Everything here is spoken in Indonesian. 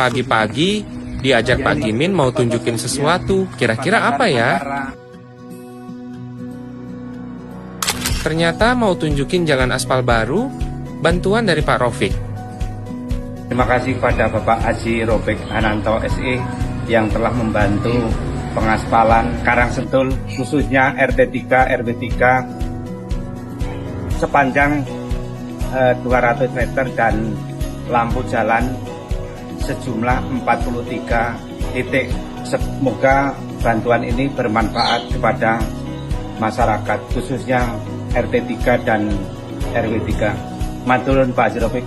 Pagi-pagi, diajak Pak Gimin mau tunjukin sesuatu. Kira-kira apa ya? Ternyata mau tunjukin jalan aspal baru, bantuan dari Pak Rofik. Terima kasih kepada Bapak Haji Rofik Hananto SE yang telah membantu pengaspalan Karangsentul, khususnya RT 3 RW 3 sepanjang 200 meter dan lampu jalan sejumlah 43 titik. Semoga bantuan ini bermanfaat kepada masyarakat, khususnya RT 3 dan RW 3. Matur nuwun Pak Haji Rofik.